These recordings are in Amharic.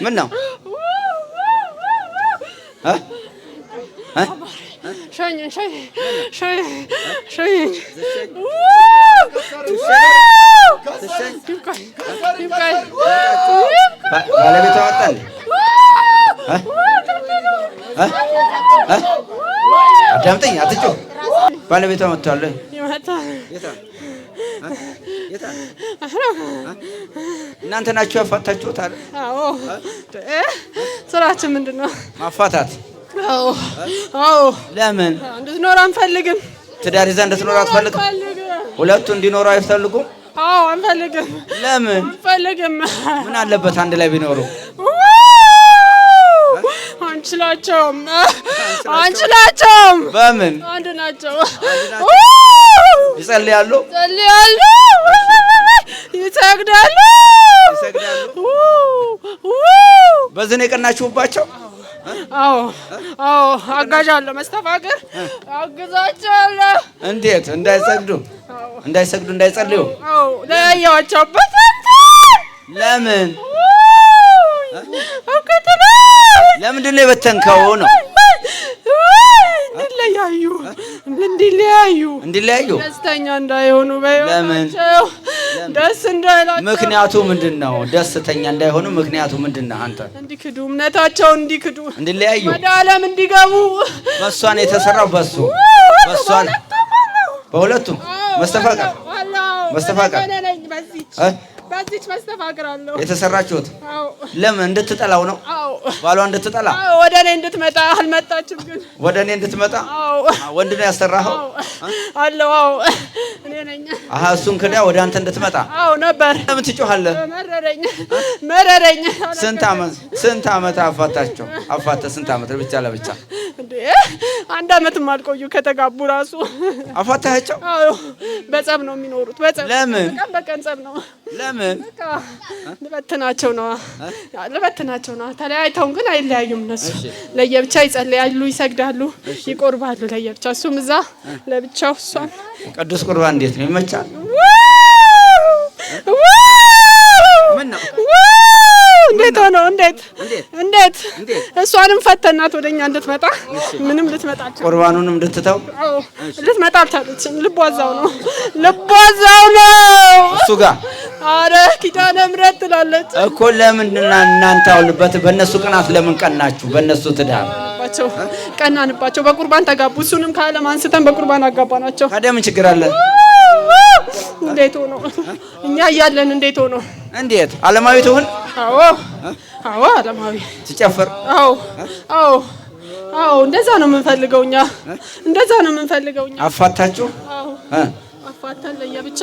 ምን ነው ሸኝ ባለቤቷ ወጣል አዳምጠኝ አትጮህ ባለቤቷ መጥቷል እናንተ ናችሁ ያፋታችሁት አይደል? አዎ ስራችን ምንድነው? ማፋታት። አዎ ለምን? እንድትኖር አንፈልግም። ትዳር ይዛ እንድትኖር አትፈልግም? ሁለቱ እንዲኖሩ አይፈልጉም? አዎ አንፈልግም። ለምን? አንፈልግም። ምን አለበት አንድ ላይ ቢኖሩ? አንችላቸውም። በምን? አንድ ናቸው። ይጸልያሉ፣ ይሰግዳሉ። በዚህ ነው የቀናችሁባቸው? አዎ አጋዣለሁ፣ መስተፋቅር አግዛቸዋለሁ። እንዴት? እንዳይጸልዩ እንዳይጸልዩ? አዎ ለያያቸው። ለምን? ለምንድን ነው የበተንከው ነው? እንዲለያዩ ደስተኛ እንዳይሆኑ በህይወታቸው ደስ እንዳይላቸው። ምክንያቱ ምንድን ነው? ደስተኛ እንዳይሆኑ ምክንያቱ ምንድን ነው? አንተ እንዲክዱ፣ እምነታቸውን እንዲክዱ፣ እንዲለያዩ፣ ወደ ዓለም እንዲገቡ። በሷን የተሰራው በሷን በሁለቱም መስተፋቅር በዚች መስተፋቅር አለው የተሰራችሁት። አዎ ለምን? እንድትጠላው ነው? አዎ ባሏ እንድትጠላ። አዎ ወደ እኔ እንድትመጣ። አልመጣችም ግን ወደ እኔ እንድትመጣ። አዎ ወንድ ነው ያሰራኸው? አለው። አዎ እኔ ነኝ። እሱን ክዳ ወደ አንተ እንድትመጣ። አዎ ነበር። ለምን ትጮኻለህ? መረረኝ። ስንት ዓመት አፋታቸው? ስንት ዓመት ለብቻ? እንዴ 1 ዓመትም አልቆዩ ከተጋቡ ራሱ አፋታቸው? አዎ በጸብ ነው የሚኖሩት። በጸብ ለምን? በቀን ጸብ ነው። ለምን? ልበትናቸው ነው። ተለያይተው ግን አይለያዩም። እነሱ ለየብቻ ይጸልያሉ፣ ይሰግዳሉ፣ ይቆርባሉ ለየብቻ። እሱም እዛ ለብቻው። እሷም ቅዱስ ቁርባን እንዴት ነው? ይመቻል? ምን ነው? እንዴት ሆኖ? እንዴት እሷንም ፈተናት ወደኛ እንድትመጣ። ምንም ልትመጣች ቁርባኑንም እንድትተው ልትመጣ አልቻለችም። ልቧ እዛው ነው እሱ ጋር። አረ ኪዳነ ምሕረት ትላለች እኮ። ለምንድን ነው እናንተ አውልበት? በእነሱ ቅናት ለምን ቀናችሁ? በእነሱ ትዳር ቀናንባቸው። በቁርባን ተጋቡ። እሱንም ከዓለም አንስተን በቁርባን አጋባናቸው። ታዲያ ምን ችግር አለ? እንዴት ሆኖ? እኛ እያለን እንዴት ሆኖ? እንዴት ዓለማዊ ትሁን? አዎ ዓለማዊ ትጨፍር? አዎ እንደዛ ነው የምንፈልገው እኛ። አፋታችሁ? አፋታን ለየብቻ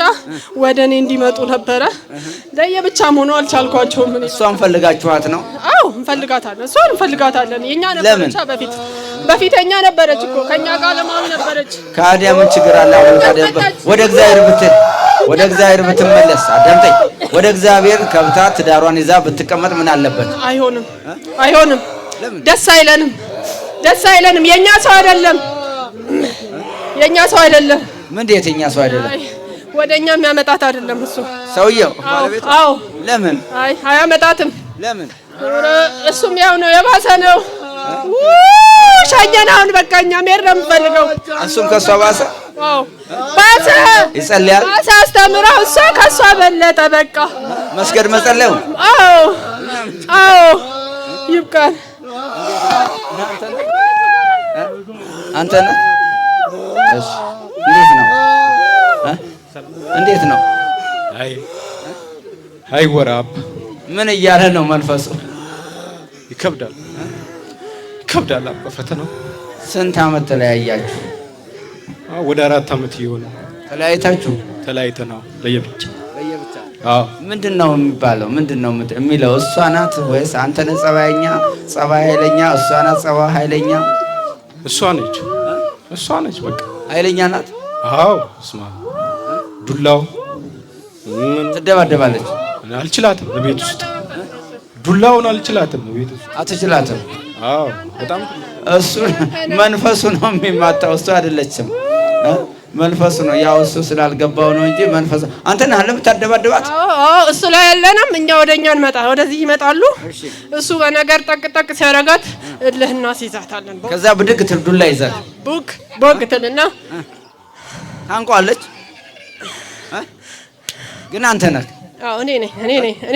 ወደ እኔ እንዲመጡ ነበረ። ለየብቻም ሆኖ አልቻልኳቸውም። እሷን ፈልጋችኋት ነው? አዎ እንፈልጋታለን። የኛ ነበረች በፊት የኛ ነበረች እኮ ከኛ ጋር ዓለማዊ ነበረች። ካዲያ ምን ችግር አለ? ወደ እግዚአብሔር ብትመለስ። አዳምጠኝ። ወደ እግዚአብሔር ከብታ ትዳሯን ይዛ ብትቀመጥ ምን አለበት? አይሆንም። ደስ አይለንም። የኛ ሰው አይደለም። ምን የኛ ሰው አይደለም? ወደኛ የሚያመጣት አይደለም እሱ ሰውየው ባለቤቱ። አዎ ለምን? አያመጣትም። ለምን? እሱም ያው ነው፣ የባሰ ነው። ሻኛናውን በቃ እኛ መሄድ ነው የምፈልገው። እሱም ከሷ ባሰ። ባሰ። ይጸልያል። ባሰ አስተምረው። እሷ ከሷ በለጠ። በቃ መስገድ መጸለዩ። አዎ ይብቃል። አንተ ነህ? እሺ እንዴት ነው? አይ ወራብ ምን እያለ ነው መንፈሱ? ይከብዳል አባ ፈተናው። ስንት ዓመት ተለያያችሁ? ወደ 4 ዓመት ይሆነ። ተለያይተናል ለየብቻ። አዎ ምንድነው የሚባለው? ምንድነው የሚለው? እሷ ናት ወይስ አንተ ነህ ጸባይ ኃይለኛ? እሷ ናት ጸባይ ኃይለኛ? እሷ ነች በቃ ኃይለኛ ናት። አዎ እስማ ዱላው ትደባደባለች። አልችላትም በቤት ውስጥ ዱላውን አልችላትም በቤት ውስጥ አትችላትም። አዎ በጣም እሱ መንፈሱ ነው የሚማታው፣ እሱ አይደለችም። መንፈሱ ነው። ያው እሱ ስላልገባው ነው እንጂ መንፈሱ አንተ ነህ ለምታደባደባት። እሱ ላይ ያለንም እኛ ወደኛ እንመጣ ወደዚህ ይመጣሉ። እሱ በነገር ጠቅ ሲያረጋት እልህና ሲዛታለን። ከዛ ብድግ ትልዱላ ይዛት ቦግ ትልና ታንቋለች። ግን አንተ ነህ። እኔ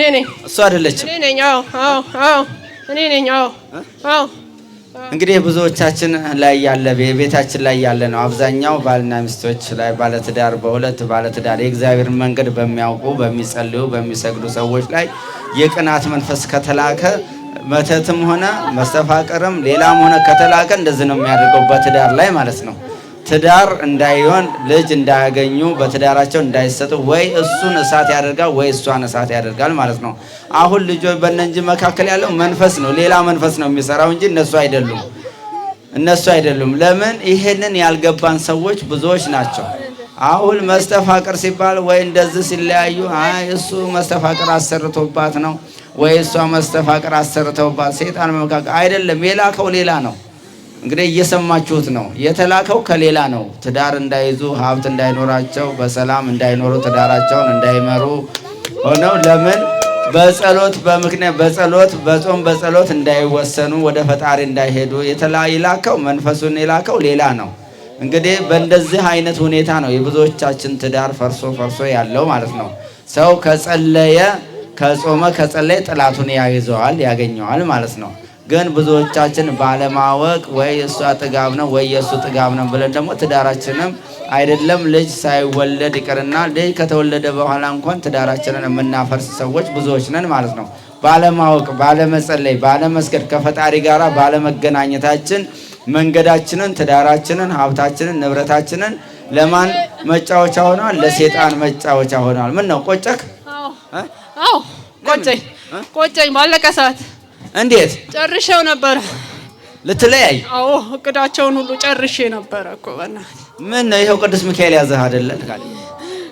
ነኝ። እሱ አይደለችም። እኔ ነኝ። እኔ ነኝ። እንግዲህ ብዙዎቻችን ላይ ያለ ቤታችን ላይ ያለ ነው። አብዛኛው ባልና ሚስቶች ላይ ባለትዳር በሁለት ባለትዳር የእግዚአብሔር መንገድ በሚያውቁ በሚጸልዩ በሚሰግዱ ሰዎች ላይ የቅናት መንፈስ ከተላከ መተትም ሆነ መስተፋቅርም ሌላም ሆነ ከተላከ እንደዚህ ነው የሚያደርገው በትዳር ላይ ማለት ነው። ትዳር እንዳይሆን ልጅ እንዳያገኙ በትዳራቸው እንዳይሰጡ ወይ እሱን እሳት ያደርጋል ወይ እሷን እሳት ያደርጋል ማለት ነው። አሁን ልጆች በእነዚህ መካከል ያለው መንፈስ ነው፣ ሌላ መንፈስ ነው የሚሰራው እንጂ እነሱ አይደሉም። ለምን ይሄንን ያልገባን ሰዎች ብዙዎች ናቸው። አሁን መስተፋቅር ሲባል ወይ እንደዚህ ሲለያዩ አይ እሱ መስተፋቅር አሰርቶባት ነው ወይ እሷ መስተፋቅር አሰርተውባት ሰይጣን መካከል አይደለም፣ የላከው ሌላ ነው። እንግዲህ እየሰማችሁት ነው። የተላከው ከሌላ ነው። ትዳር እንዳይዙ ሀብት እንዳይኖራቸው በሰላም እንዳይኖሩ ትዳራቸውን እንዳይመሩ ሆነው ለምን በጸሎት በጾም በጸሎት እንዳይወሰኑ ወደ ፈጣሪ እንዳይሄዱ የላከው መንፈሱን የላከው ሌላ ነው። እንግዲህ በእንደዚህ አይነት ሁኔታ ነው የብዙዎቻችን ትዳር ፈርሶ ያለው ማለት ነው። ሰው ከጸለየ ከጾመ ከጸለየ ጥላቱን ያገኘዋል ማለት ነው። ግን ብዙዎቻችን ባለማወቅ ወይ እሷ ጥጋብ ነው ወይ የእሱ ጥጋብ ነው ብለን ደግሞ ትዳራችንም አይደለም ልጅ ሳይወለድ ይቀርና ልጅ ከተወለደ በኋላ እንኳን ትዳራችንን የምናፈርስ ሰዎች ብዙዎች ነን ማለት ነው። ባለማወቅ፣ ባለመጸለይ፣ ባለመስገድ ከፈጣሪ ጋራ ባለመገናኘታችን መንገዳችንን፣ ትዳራችንን፣ ሀብታችንን፣ ንብረታችንን ለማን መጫወቻ ሆነዋል? ለሴጣን መጫወቻ ሆነዋል። ምን ነው ቆጨክ? ቆጨኝ ባለቀ ሰዓት እንዴት ጨርሼው ነበረ ልትለያይ? እቅዳቸውን ሁሉ ጨርሼ ነበረ እኮ በእናትህ። ምን ነው ይኸው ቅዱስ ሚካኤል ያዘህ አይደለ?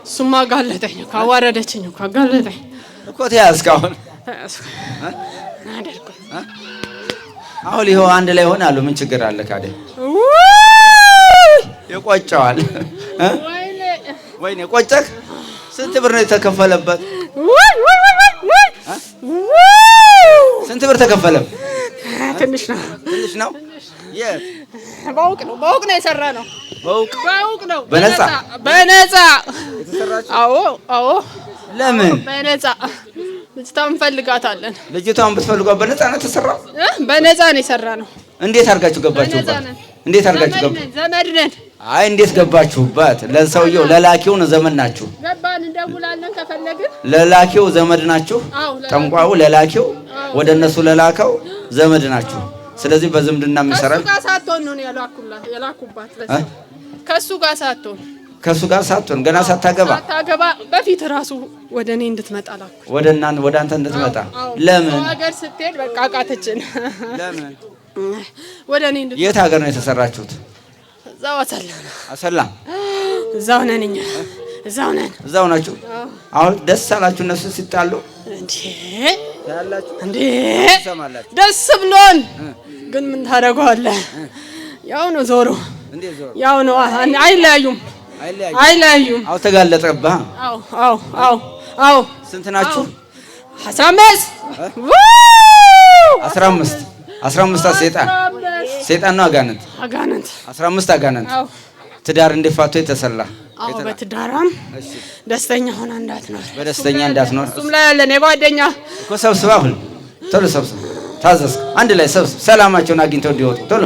እሱማ ጋለጠኝ እኮ አዋረደችኝ እኮ ጋለጠኝ እኮ ተያዝክ። አሁን ይኸው አንድ ላይ ሆናሉ። ምን ችግር አለ ካደ? ይቆጨዋል። ወይኔ ቆጨክ። ስንት ብር ነው የተከፈለበት? ስንት ብር ተከፈለ? ትንሽ ነው። በውቅ ነው የሰራ ነው። በውቅ ነው። በነፃ አዎ። ለምን በነፃ? ልጅቷን እንፈልጋታለን። ልጅቷን ብትፈልጓት በነፃ ነው የተሰራው? በነፃ ነው የሰራ ነው። እንዴት አድርጋችሁ ገባችሁበት? ዘመድ ነን። አይ እንዴት ገባችሁበት? ለሰውየው ለላኪው ነው ዘመድ ናችሁ? ገባን፣ እንደውላለን ከፈለግን። ለላኪው ዘመድ ናችሁ? ጠንቋዩ ለላኪው ወደ እነሱ ለላከው ዘመድ ናችሁ። ስለዚህ በዝምድና የሚሰራል። ከሱ ጋር ሳትሆን ነው የላኩባት። ከሱ ጋር ሳትሆን ገና ሳታገባ በፊት ራሱ ወደ እኔ እንድትመጣ ላኩ። ወደ አንተ እንድትመጣ። ለምን? ሀገር ስትሄድ በቃ አቃተችን። ለምን? ወደ እኔ የት ሀገር ነው የተሰራችሁት? እዛው አሰላ። እዛው ነን። እዛው ናችሁ? አሁን ደስ አላችሁ እነሱ ሲጣሉ? እንዴ ደስ ብሎን፣ ግን ምን ታደርገዋለህ? ያው ነው ዞሮ፣ ያው ነው። አይለያዩም። አዎ ተጋለጠብህ። አዎ። ስንት ናችሁ? 15 ሰይጣን ነው አጋንንት 15 አጋንንት ትዳር እንዲፋቱ የተሰላ። በትዳራም ደስተኛ ሆና እንዳትኖር፣ በደስተኛ እንዳትኖር እሱም ላይ ያለን የጓደኛ እኮ ሰብስባ ሁሉ ቶሎ ሰብስብ። ታዘዝክ አንድ ላይ ሰብስብ። ሰላማቸውን አግኝተው እንዲወጡ ቶሎ።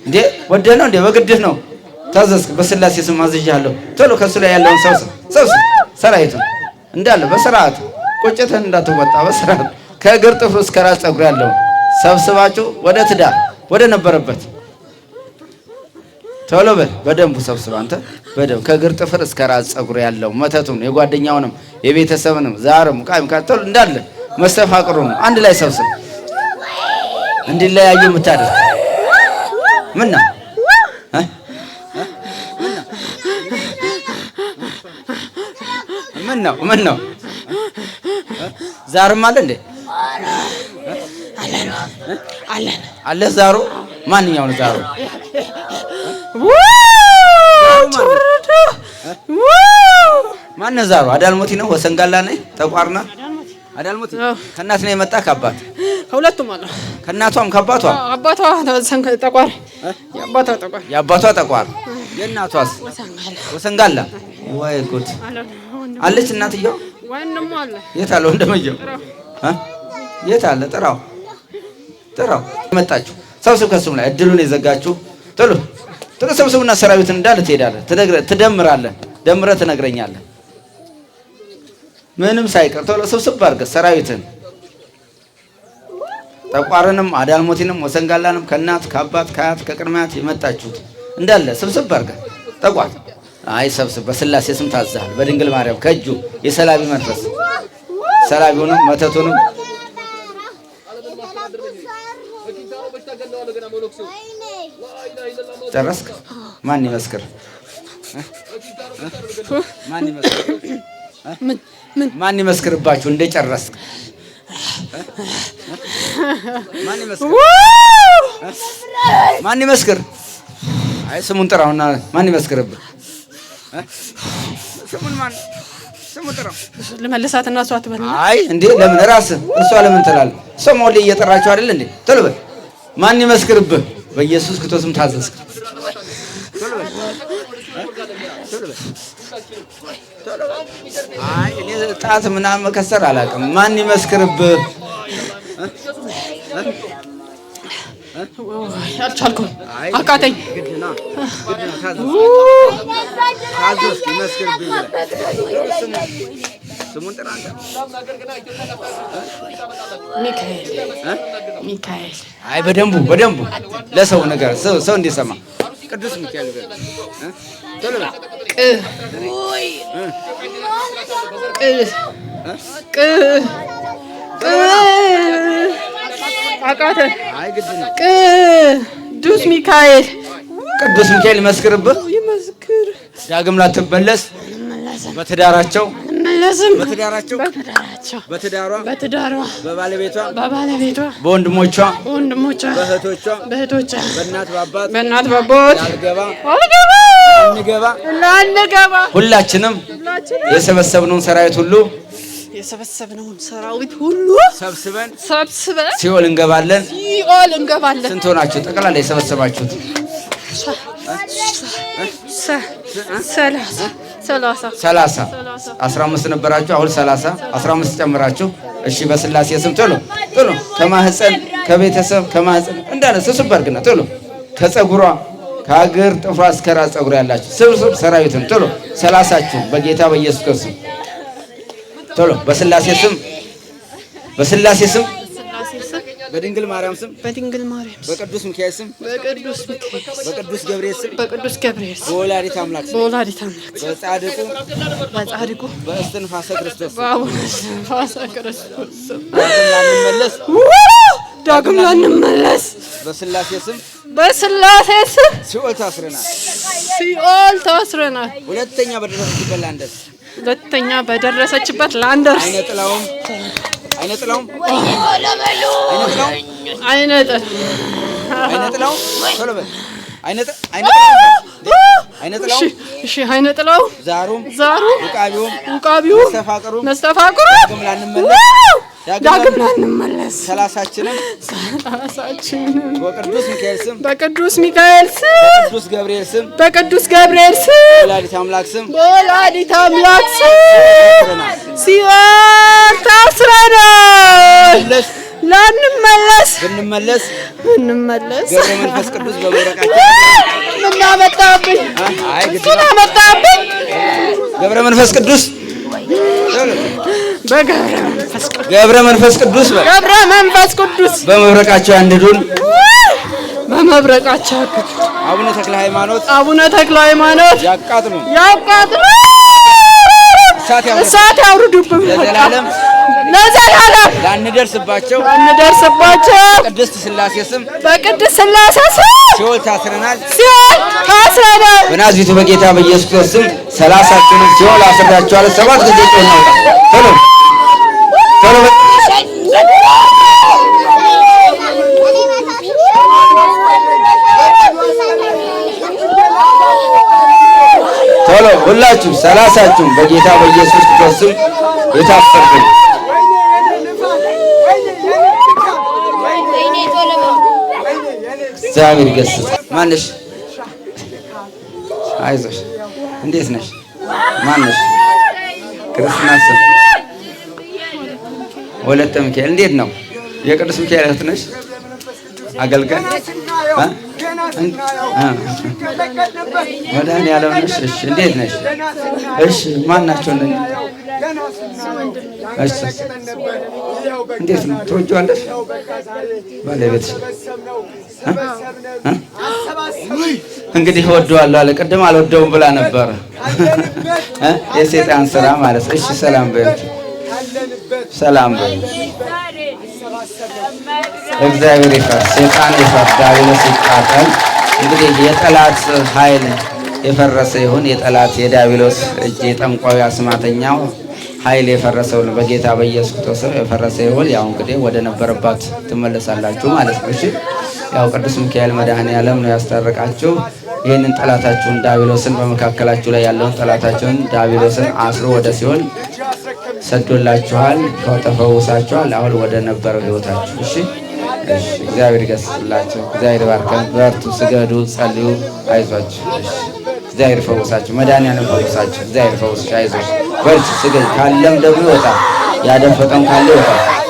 እንዴ ወደህ ነው እንዴ? በግድህ ነው? ታዘዝክ። በስላሴ ስም አዝዣለሁ። ቶሎ ከሱ ላይ ያለውን ሰብስብ። ሰራዊቱ እንዳለ በስርዓት ቁጭትህን እንዳትወጣ በስርዓት ከእግር ጥፍሩ እስከ ራስ ፀጉር ያለውን ሰብስባችሁ ወደ ትዳር ወደ ነበረበት ቶሎ በል። በደንቡ ሰብስብ አንተ በደንብ ከእግር ጥፍር እስከ ራስ ፀጉር ያለው መተቱን የጓደኛውንም የቤተሰብንም ዛርም ቃይም ካተል እንዳለ መስተፋቅሩን አንድ ላይ ሰብስብ። እንዲለያዩ የምታደርግ ምን ነው? ምን ነው? ዛርም አለ እንዴ? አለ ዛሩ። ማንኛው ነው ዛሩ? ማን ነዛሩ አዳልሞቲ ነው ወሰንጋላ ነው ጠቋርና አዳልሞቲ ከእናት ነው የመጣ ከአባት ሁለቱም አለ ከእናቷም ከአባቷ አባቷ ጠቋር የአባቷ ጠቋር የእናቷስ ወሰንጋላ ወይ ጉድ አለች እናትየው ወንድሙ አለ የት አለ ወንድምየው የት አለ ጥራው መጣችሁ ሰብስብ ከሱም ላይ እድሉን የዘጋችሁ ቶሎ ሰብስቡና ሰራዊትን እንዳለ ትሄዳለህ ትደምራለህ ደምረህ ትነግረኛለህ ምንም ሳይቀር ቶሎ ሰብስብ አድርገህ ሰራዊትን ጠቋርንም አዳልሞቲንም ወሰንጋላንም ከእናት ከአባት ከአያት ከቅድሚያት የመጣችሁት እንዳለ ሰብስብ አድርገህ ጠቋር አይ ሰብስብ በስላሴ ስም ታዛል በድንግል ማርያም ከእጁ የሰላቢ መንፈስ ሰላቢውንም መተቱንም ጨረስክ ማን ይመስክር ማን ይመስክርባችሁ እንደጨረስክ ማን ይመስክር አይ ስሙን ጥራውና ማን ይመስክርብህ ስሙን ጥራው ልመልሳትና እሷ ትበልና አይ እንዴ ለምን ራስህ እሷ ለምን ትላለህ ሰሞን ላይ እየጠራችሁ አይደል እንዴ ቶሎ በል ማን ይመስክርብህ በኢየሱስ ክርስቶስም ታዘዝክ አይ እኔ ጣት ምናምን መከሰር አላውቅም ማን ይመስክርብህ አልቻልኩም አቃተኝ ግድና ታዘዝ ይመስክርብህ ስሙን ጥራ ሚካኤል አይ በደንቡ ለሰው ነገር ሰው እንዲሰማ ቅዱስ ሚካኤል ቶሎ አቃተኝ አይ ግድ ነው ቅዱስ ሚካኤል ይመስክርብህ ይመስክር ዳግም ላትመለስ በትዳራቸው በትዳሯ በባለቤቷ በወንድሞቿ በእህቶቿ በእናት በአባት ላንገባ ሁላችንም የሰበሰብነውን ሰራዊት ሁሉ ሰብስበን ሲኦል እንገባለን ስንት ሆናችሁ ጠቅላላ የሰበሰባችሁት 30 15 ነበራችሁ አሁን 30 15 ጨምራችሁ እሺ በስላሴ ስም ቶሎ ከማህፀን ከቤተሰብ ከማህፀን እንዳለ ስብስብ አድርግና ቶሎ ከፀጉሯ ከአገር ጥፍሯ እስከ ራስ ፀጉር ያላችሁ ስብስብ ሰራዊትን ቶሎ 30ችሁ በጌታ በኢየሱስ ክርስቶስ ቶሎ በስላሴ ስም በድንግል ማርያም ስም በቅዱስ ሚካኤል ስም በቅዱስ ገብርኤል ስም በወላዲተ አምላክ በጻድቁ በእስትንፋሰ ክርስቶስ ዳግም ላንመለስ በስላሴ ስም ሲኦል ታስረናል ሁለተኛ በደረሰችበት ላንደርስ አይነጥላውም ዛሩም ውቃቢውም መስተፋቅሩ ዳግም ላንመለስ 30ችንም በቅዱስ ሚካኤል ስም በቅዱስ ገብርኤል ስም በወላዲተ አምላክ ስም ሲኦል ታስረናል ላንመለስ ብንመለስ ገብረ መንፈስ ቅዱስ በመብረቃችን ገብረ መንፈስ ቅዱስ ገብረ መንፈስ ቅዱስ በመብረቃቸው ያንድዱን አቡነ ተክለ ሃይማኖት ያቃጥሉ እሳት ያውርዱብን ለዘላለም ላንደርስባቸው በቅድስት ሥላሴ ስም ሲኦል ታስረናል በናዝሬቱ በጌታ በኢየሱስ ክርስቶስ ስም 30ችሁን ሲኦል አስራችኋል 7 ጊዜ ቶሎ ሁላችሁም 30ችሁም በጌታ በኢየሱስ ክርስቶስ ስም የታፈርኩ እግዚአብሔር ይገስጽ። ማንሽ? አይዞሽ። እንዴት ነሽ? ማንሽ? ክርስትና ስም ወለተ ሚካኤል። እንዴት ነው? የቅዱስ ሚካኤል እህት ነሽ? አገልጋይ መድኃኒዓለም ነሽ? እሺ። እንዴት ነሽ? እሺ። ማን ናቸው እነዚህ? እሺ። እንዴት ነው? ትወጂዋለሽ? ባለቤትሽ እንግዲህ እወደዋለሁ አለ። ቅድም አልወደውም ብላ ነበረ። የሰይጣን ስራ ማለት ነው። እሺ። ሰላም በይ፣ ሰላም በይ። እግዚአብሔር ይፈር፣ ሰይጣን ይፈር፣ ዲያብሎስ ይቃጠል። እንግዲህ የጠላት ኃይል የፈረሰ ይሁን። የጠላት የዲያብሎስ እጅ የጠንቋዩ አስማተኛው ኃይል የፈረሰው ነው። በጌታ በኢየሱስ ክርስቶስ የፈረሰ ይሁን። ያው እንግዲህ ወደ ነበረባት ትመለሳላችሁ ማለት ነው። እሺ። ያው ቅዱስ ሚካኤል መድኃኔዓለም ነው ያስታረቃችሁ። ይህንን ጠላታችሁን ዲያብሎስን በመካከላችሁ ላይ ያለውን ጠላታችሁን ዲያብሎስን አስሮ ወደ ሲኦል ሰዶላችኋል፣ ተፈውሳችኋል። አሁን ወደ ነበረው ህይወታችሁ። እሺ፣ እሺ። እግዚአብሔር ይገስጽላችሁ። እግዚአብሔር ባርከን። በርቱ፣ ስገዱ፣ ጸልዩ። አይዟችሁ። እሺ። እግዚአብሔር ፈውሳችሁ፣ መድኃኒዓለም ፈውሳችሁ። እግዚአብሔር ፈውሳችሁ። አይዞሽ፣ በርቺ፣ ስገድ። ካለም ደግሞ ይወጣል፣ ያደፈጠም ካለ ይወጣል።